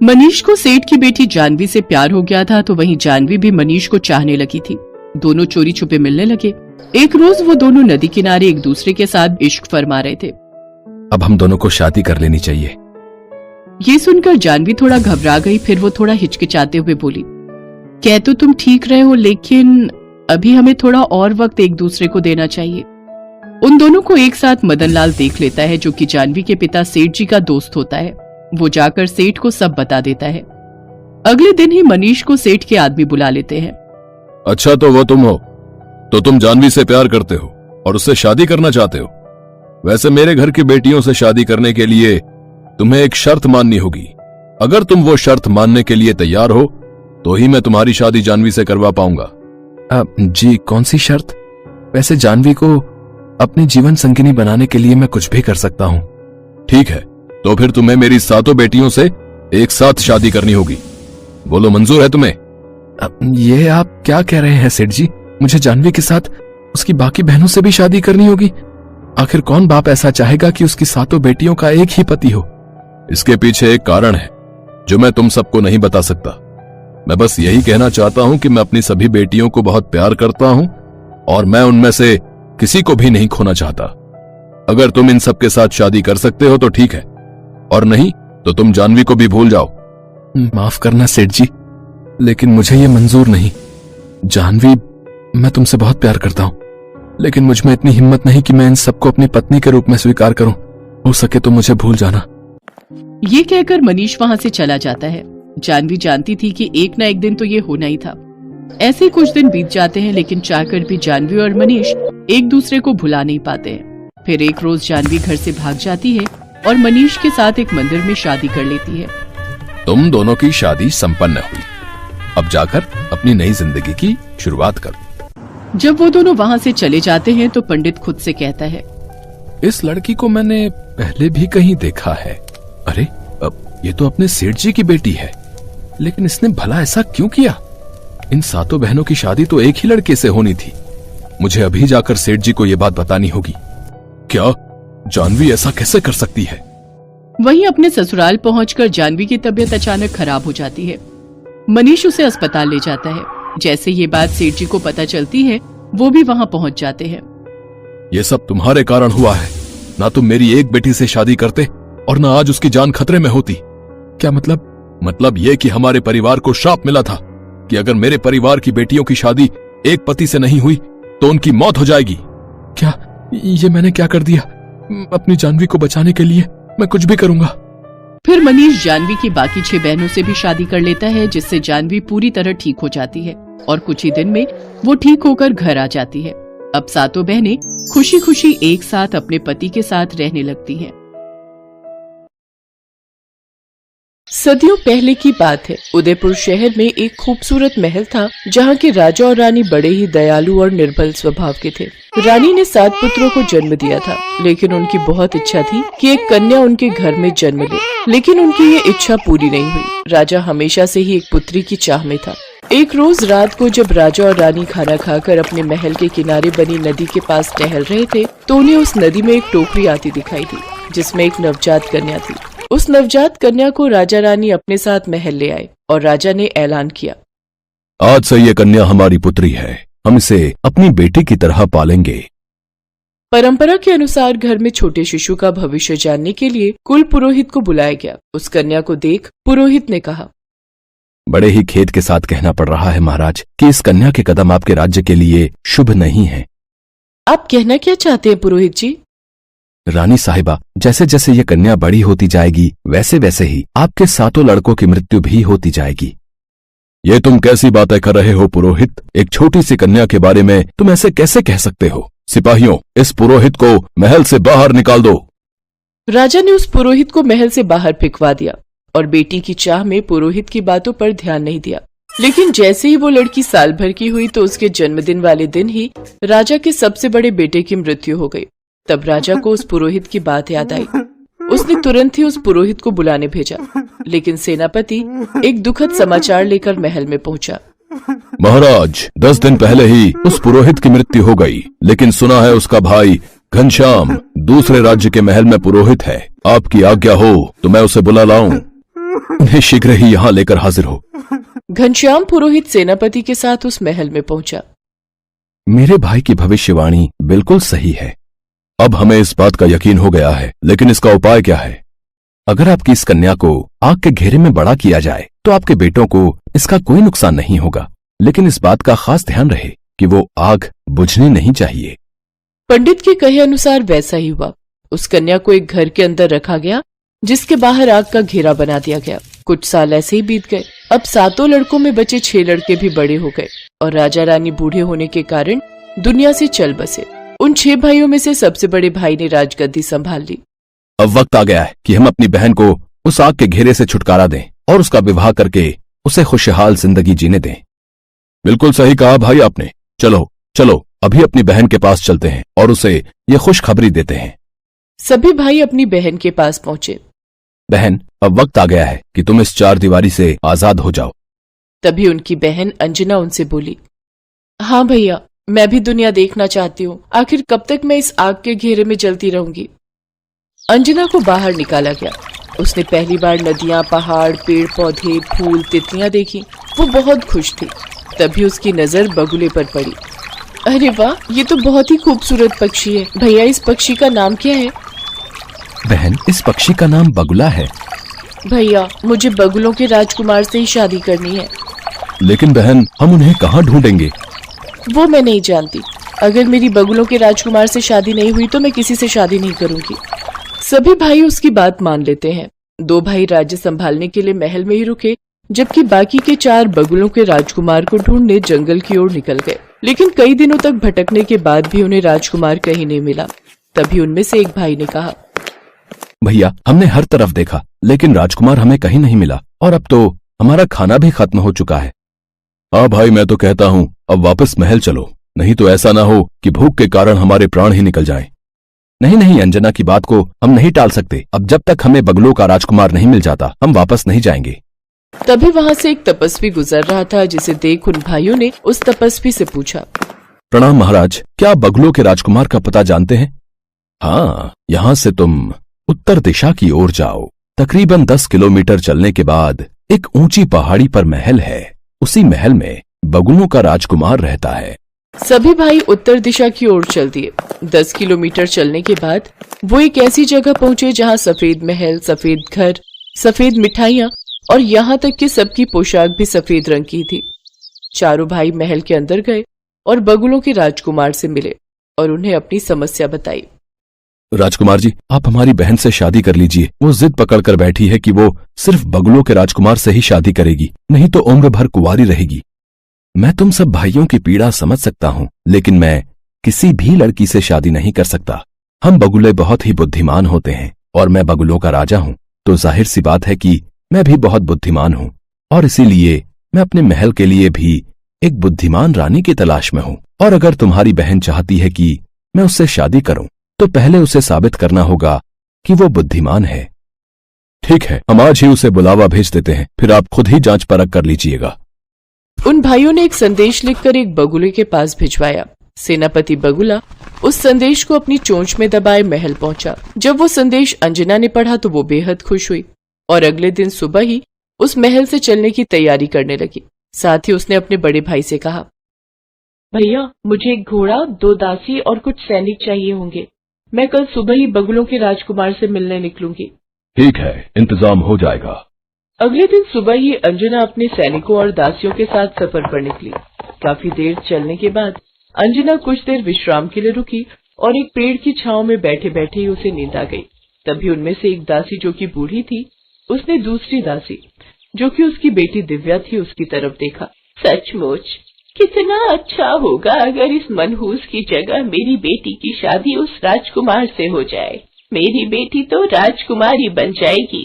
मनीष को सेठ की बेटी जानवी से प्यार हो गया था, तो वहीं जानवी भी मनीष को चाहने लगी थी। दोनों चोरी छुपे मिलने लगे। एक रोज वो दोनों नदी किनारे एक दूसरे के साथ इश्क फरमा रहे थे। अब हम दोनों को शादी कर लेनी चाहिए। ये सुनकर जानवी थोड़ा घबरा गई। फिर वो थोड़ा हिचकिचाते हुए बोली, कह तो तुम ठीक रहे हो, लेकिन अभी हमें थोड़ा और वक्त एक दूसरे को देना चाहिए। उन दोनों को एक साथ मदनलाल देख लेता है, जो कि जानवी के पिता सेठ जी का दोस्त होता है। वो जाकर सेठ को सब बता देता है। अगले दिन ही मनीष को सेठ के आदमी बुला लेते हैं। अच्छा, तो वो तुम हो, तो तुम जानवी से प्यार करते हो और उससे शादी करना चाहते हो। वैसे मेरे घर की बेटियों से शादी करने के लिए तुम्हें एक शर्त माननी होगी। अगर तुम वो शर्त मानने के लिए तैयार हो तो ही मैं तुम्हारी शादी जानवी से करवा पाऊंगा। जी, कौन सी शर्त? वैसे जानवी को अपनी जीवन संगिनी बनाने के लिए मैं कुछ भी कर सकता हूँ। ठीक है, तो फिर तुम्हें मेरी 7 बेटियों से एक साथ शादी करनी होगी। बोलो, मंजूर है तुम्हें? ये आप क्या कह रहे हैं सेठ जी? मुझे जानवी के साथ उसकी बाकी बहनों से भी शादी करनी होगी? आखिर कौन बाप ऐसा चाहेगा कि उसकी 7 बेटियों का एक ही पति हो? इसके पीछे एक कारण है जो मैं तुम सबको नहीं बता सकता। मैं बस यही कहना चाहता हूं कि मैं अपनी सभी बेटियों को बहुत प्यार करता हूं और मैं उनमें से किसी को भी नहीं खोना चाहता। अगर तुम इन सब के साथ शादी कर सकते हो तो ठीक है, और नहीं तो तुम जानवी को भी भूल जाओ। माफ करना सेठ जी, लेकिन मुझे ये मंजूर नहीं। जानवी, मैं तुमसे बहुत प्यार करता हूं, लेकिन मुझ में इतनी हिम्मत नहीं कि मैं इन सबको अपनी पत्नी के रूप में स्वीकार करूं। हो सके तो मुझे भूल जाना। ये कहकर मनीष वहां से चला जाता है। जानवी जानती थी कि एक न एक दिन तो ये होना ही था। ऐसे कुछ दिन बीत जाते हैं, लेकिन चाहकर भी जानवी और मनीष एक दूसरे को भुला नहीं पाते हैं। फिर एक रोज जानवी घर से भाग जाती है और मनीष के साथ एक मंदिर में शादी कर लेती है। तुम दोनों की शादी संपन्न हुई। अब जाकर अपनी नई जिंदगी की शुरुआत करो। जब वो दोनों वहाँ से चले जाते हैं तो पंडित खुद से कहता है, इस लड़की को मैंने पहले भी कहीं देखा है। अरे, अब ये तो अपने सेठ जी की बेटी है, लेकिन इसने भला ऐसा क्यों किया? इन 7 बहनों की शादी तो एक ही लड़के से होनी थी। मुझे अभी जाकर सेठ जी को ये बात बतानी होगी। क्या जानवी ऐसा कैसे कर सकती है? वहीं अपने ससुराल पहुंचकर जानवी की तबीयत अचानक खराब हो जाती है। मनीष उसे अस्पताल ले जाता है। जैसे ये बात सेठ जी को पता चलती है, वो भी वहां पहुंच जाते हैं। ये सब तुम्हारे कारण हुआ है। ना तुम मेरी एक बेटी से शादी करते और ना आज उसकी जान खतरे में होती। क्या मतलब? मतलब ये कि हमारे परिवार को श्राप मिला था कि अगर मेरे परिवार की बेटियों की शादी एक पति से नहीं हुई तो उनकी मौत हो जाएगी। क्या ये मैंने क्या कर दिया? अपनी जानवी को बचाने के लिए मैं कुछ भी करूंगा। फिर मनीष जानवी की बाकी 6 बहनों से भी शादी कर लेता है, जिससे जानवी पूरी तरह ठीक हो जाती है और कुछ ही दिन में वो ठीक होकर घर आ जाती है। अब 7 बहनें खुशी खुशी एक साथ अपने पति के साथ रहने लगती हैं। सदियों पहले की बात है। उदयपुर शहर में एक खूबसूरत महल था, जहाँ के राजा और रानी बड़े ही दयालु और निर्बल स्वभाव के थे। रानी ने 7 पुत्रों को जन्म दिया था, लेकिन उनकी बहुत इच्छा थी कि एक कन्या उनके घर में जन्म ले, लेकिन उनकी ये इच्छा पूरी नहीं हुई। राजा हमेशा से ही एक पुत्री की चाह में था। एक रोज रात को जब राजा और रानी खाना खाकर अपने महल के किनारे बनी नदी के पास टहल रहे थे, तो उन्हें उस नदी में एक टोकरी आती दिखाई दी, जिसमें एक नवजात कन्या थी। उस नवजात कन्या को राजा रानी अपने साथ महल ले आए और राजा ने ऐलान किया, आज से ये कन्या हमारी पुत्री है, हम इसे अपनी बेटी की तरह पालेंगे। परंपरा के अनुसार घर में छोटे शिशु का भविष्य जानने के लिए कुल पुरोहित को बुलाया गया। उस कन्या को देख पुरोहित ने कहा, बड़े ही खेद के साथ कहना पड़ रहा है महाराज कि इस कन्या के कदम आपके राज्य के लिए शुभ नहीं है। आप कहना क्या चाहते हैं पुरोहित जी? रानी साहिबा, जैसे जैसे ये कन्या बड़ी होती जाएगी वैसे वैसे ही आपके 7 लड़कों की मृत्यु भी होती जाएगी। ये तुम कैसी बातें कर रहे हो पुरोहित? एक छोटी सी कन्या के बारे में तुम ऐसे कैसे कह सकते हो? सिपाहियों, इस पुरोहित को महल से बाहर निकाल दो। राजा ने उस पुरोहित को महल से बाहर फेंकवा दिया और बेटी की चाह में पुरोहित की बातों पर ध्यान नहीं दिया। लेकिन जैसे ही वो लड़की साल भर की हुई तो उसके जन्मदिन वाले दिन ही राजा के सबसे बड़े बेटे की मृत्यु हो गई। तब राजा को उस पुरोहित की बात याद आई। उसने तुरंत ही उस पुरोहित को बुलाने भेजा, लेकिन सेनापति एक दुखद समाचार लेकर महल में पहुंचा। महाराज, 10 दिन पहले ही उस पुरोहित की मृत्यु हो गई, लेकिन सुना है उसका भाई घनश्याम दूसरे राज्य के महल में पुरोहित है। आपकी आज्ञा हो तो मैं उसे बुला लाऊं। उन्हें शीघ्र ही यहाँ लेकर हाजिर हो। घनश्याम पुरोहित सेनापति के साथ उस महल में पहुंचा। मेरे भाई की भविष्यवाणी बिल्कुल सही है। अब हमें इस बात का यकीन हो गया है, लेकिन इसका उपाय क्या है? अगर आपकी इस कन्या को आग के घेरे में बड़ा किया जाए तो आपके बेटों को इसका कोई नुकसान नहीं होगा, लेकिन इस बात का खास ध्यान रहे कि वो आग बुझनी नहीं चाहिए। पंडित के कहे अनुसार वैसा ही हुआ। उस कन्या को एक घर के अंदर रखा गया, जिसके बाहर आग का घेरा बना दिया गया। कुछ साल ऐसे ही बीत गए। अब 7 लड़कों में बचे 6 लड़के भी बड़े हो गए और राजा रानी बूढ़े होने के कारण दुनिया से चल बसे। उन 6 भाइयों में से सबसे बड़े भाई ने राजगद्दी संभाल ली। अब वक्त आ गया है कि हम अपनी बहन को उस आग के घेरे से छुटकारा दें और उसका विवाह करके उसे खुशहाल जिंदगी जीने दें। बिल्कुल सही कहा भाई आपने। चलो चलो अभी अपनी बहन के पास चलते हैं और उसे ये खुशखबरी देते हैं। सभी भाई अपनी बहन के पास पहुंचे। बहन, अब वक्त आ गया है कि तुम इस 4 दीवारी से आजाद हो जाओ। तभी उनकी बहन अंजना उनसे बोली, हाँ भैया, मैं भी दुनिया देखना चाहती हूँ। आखिर कब तक मैं इस आग के घेरे में जलती रहूंगी। अंजना को बाहर निकाला गया। उसने पहली बार नदियां, पहाड़, पेड़ पौधे, फूल, तितलियां देखी। वो बहुत खुश थी। तभी उसकी नजर बगुले पर पड़ी। अरे वाह, ये तो बहुत ही खूबसूरत पक्षी है। भैया, इस पक्षी का नाम क्या है? बहन, इस पक्षी का नाम बगुला है। भैया, मुझे बगुलों के राजकुमार से ही शादी करनी है। लेकिन बहन, हम उन्हें कहाँ ढूंढेंगे? वो मैं नहीं जानती। अगर मेरी बगुलों के राजकुमार से शादी नहीं हुई तो मैं किसी से शादी नहीं करूंगी। सभी भाई उसकी बात मान लेते हैं। 2 भाई राज्य संभालने के लिए महल में ही रुके, जबकि बाकी के 4 बगुलों के राजकुमार को ढूंढने जंगल की ओर निकल गए। लेकिन कई दिनों तक भटकने के बाद भी उन्हें राजकुमार कहीं नहीं मिला। तभी उनमें से एक भाई ने कहा, भैया, हमने हर तरफ देखा लेकिन राजकुमार हमें कहीं नहीं मिला और अब तो हमारा खाना भी खत्म हो चुका है। हाँ भाई, मैं तो कहता हूँ अब वापस महल चलो, नहीं तो ऐसा ना हो कि भूख के कारण हमारे प्राण ही निकल जाएं। नहीं नहीं, अंजना की बात को हम नहीं टाल सकते। अब जब तक हमें बगुलों का राजकुमार नहीं मिल जाता हम वापस नहीं जाएंगे। तभी वहाँ से एक तपस्वी गुजर रहा था, जिसे देख उन भाइयों ने उस तपस्वी से पूछा, प्रणाम महाराज, क्या आप बगुलों के राजकुमार का पता जानते हैं? हाँ, यहाँ से तुम उत्तर दिशा की ओर जाओ। तकरीबन 10 किलोमीटर चलने के बाद एक ऊंची पहाड़ी पर महल है। उसी महल में बगुलों का राजकुमार रहता है। सभी भाई उत्तर दिशा की ओर चल दिए। 10 किलोमीटर चलने के बाद वो एक ऐसी जगह पहुंचे जहां सफेद महल, सफेद घर, सफेद मिठाइयां और यहाँ तक कि सबकी पोशाक भी सफेद रंग की थी। चारों भाई महल के अंदर गए और बगुलों के राजकुमार से मिले और उन्हें अपनी समस्या बताई। राजकुमार जी, आप हमारी बहन से शादी कर लीजिए। वो जिद पकड़कर बैठी है कि वो सिर्फ बगुलों के राजकुमार से ही शादी करेगी, नहीं तो उम्र भर कुंवारी रहेगी। मैं तुम सब भाइयों की पीड़ा समझ सकता हूँ, लेकिन मैं किसी भी लड़की से शादी नहीं कर सकता। हम बगुले बहुत ही बुद्धिमान होते हैं और मैं बगुलों का राजा हूँ, तो जाहिर सी बात है कि मैं भी बहुत बुद्धिमान हूँ और इसीलिए मैं अपने महल के लिए भी एक बुद्धिमान रानी की तलाश में हूँ। और अगर तुम्हारी बहन चाहती है कि मैं उससे शादी करूं तो पहले उसे साबित करना होगा कि वो बुद्धिमान है। ठीक है, हम आज ही उसे बुलावा भेज देते हैं, फिर आप खुद ही जांच परख कर लीजिएगा। उन भाइयों ने एक संदेश लिखकर एक बगुले के पास भिजवाया। सेनापति बगुला उस संदेश को अपनी चोंच में दबाए महल पहुंचा। जब वो संदेश अंजना ने पढ़ा तो वो बेहद खुश हुई और अगले दिन सुबह ही उस महल से चलने की तैयारी करने लगी। साथ ही उसने अपने बड़े भाई से कहा, भैया, मुझे एक घोड़ा, 2 दासी और कुछ सैनिक चाहिए होंगे। मैं कल सुबह ही बगुलों के राजकुमार से मिलने निकलूंगी। ठीक है, इंतजाम हो जाएगा। अगले दिन सुबह ही अंजना अपने सैनिकों और दासियों के साथ सफर पर निकली। काफी देर चलने के बाद अंजना कुछ देर विश्राम के लिए रुकी और एक पेड़ की छांव में बैठे बैठे ही उसे नींद आ गई। तभी उनमें से एक दासी, जो कि बूढ़ी थी, उसने दूसरी दासी, जो कि उसकी बेटी दिव्या थी, उसकी तरफ देखा। सचमुच कितना अच्छा होगा अगर इस मनहूस की जगह मेरी बेटी की शादी उस राजकुमार से हो जाए। मेरी बेटी तो राजकुमारी बन जाएगी।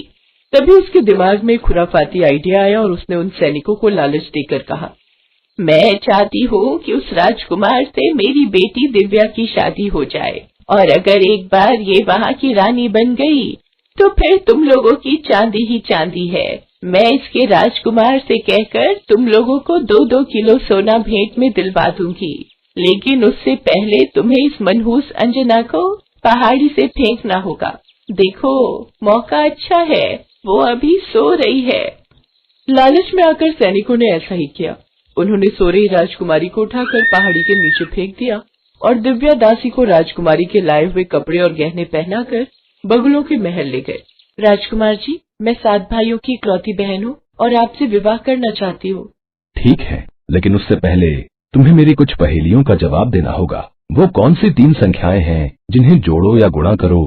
तभी उसके दिमाग में खुराफाती आइडिया आया और उसने उन सैनिकों को लालच देकर कहा, मैं चाहती हूँ कि उस राजकुमार से मेरी बेटी दिव्या की शादी हो जाए और अगर एक बार ये वहाँ की रानी बन गई तो फिर तुम लोगों की चांदी ही चांदी है। मैं इसके राजकुमार से कहकर तुम लोगों को 2-2 किलो सोना भेंट में दिलवा दूंगी, लेकिन उससे पहले तुम्हें इस मनहूस अंजना को पहाड़ी से फेंकना होगा। देखो, मौका अच्छा है, वो अभी सो रही है। लालच में आकर सैनिकों ने ऐसा ही किया। उन्होंने सो रही राजकुमारी को उठाकर पहाड़ी के नीचे फेंक दिया और दिव्या दासी को राजकुमारी के लाए हुए कपड़े और गहने पहनाकर बगुलों के महल ले गए। राजकुमार जी, मैं 7 भाइयों की इकलौती बहन हूँ और आपसे विवाह करना चाहती हूँ। ठीक है, लेकिन उससे पहले तुम्हें मेरी कुछ पहेलियों का जवाब देना होगा। वो कौन सी 3 संख्याएं हैं जिन्हें जोड़ो या गुणा करो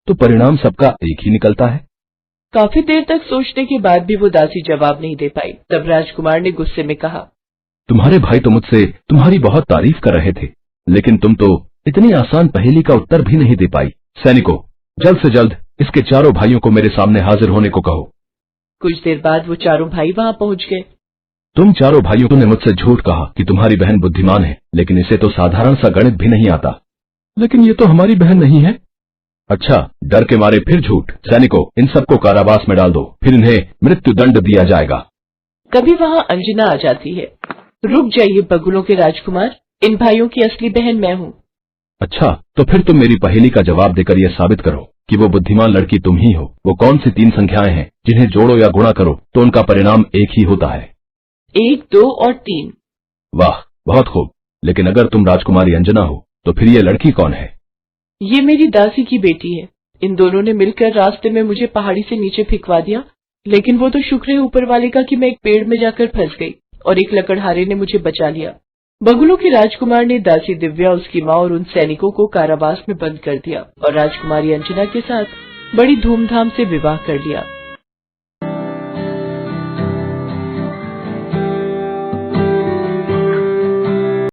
तो परिणाम सबका एक ही निकलता है? काफी देर तक सोचने के बाद भी वो दासी जवाब नहीं दे पाई। तब राजकुमार ने गुस्से में कहा, तुम्हारे भाई तो मुझसे तुम्हारी बहुत तारीफ कर रहे थे, लेकिन तुम तो इतनी आसान पहेली का उत्तर भी नहीं दे पाई। सैनिकों, जल्द से जल्द इसके चारों भाइयों को मेरे सामने हाजिर होने को कहो। कुछ देर बाद वो चारों भाई वहाँ पहुँच गए। तुम चारों भाइयों ने मुझसे झूठ कहा कि तुम्हारी बहन बुद्धिमान है, लेकिन इसे तो साधारण सा गणित भी नहीं आता। लेकिन ये तो हमारी बहन नहीं है। अच्छा, डर के मारे फिर झूठ। सैनिकों, इन सबको कारावास में डाल दो, फिर इन्हें मृत्यु दंड दिया जाएगा। कभी वहाँ अंजना आ जाती है। रुक जाइए बगुलों के राजकुमार, इन भाइयों की असली बहन मैं हूँ। अच्छा, तो फिर तुम मेरी पहेली का जवाब देकर यह साबित करो कि वो बुद्धिमान लड़की तुम ही हो। वो कौन सी 3 संख्याएं हैं जिन्हें जोड़ो या गुणा करो तो उनका परिणाम एक ही होता है? 1, 2 और 3। वाह, बहुत खूब। लेकिन अगर तुम राजकुमारी अंजना हो तो फिर ये लड़की कौन है? ये मेरी दासी की बेटी है। इन दोनों ने मिलकर रास्ते में मुझे पहाड़ी से नीचे फेंकवा दिया, लेकिन वो तो शुक्र है ऊपर वाले का कि मैं एक पेड़ में जाकर फंस गई और एक लकड़हारे ने मुझे बचा लिया। बगुलों के राजकुमार ने दासी दिव्या, उसकी माँ और उन सैनिकों को कारावास में बंद कर दिया और राजकुमारी अंजना के साथ बड़ी धूमधाम से विवाह कर लिया।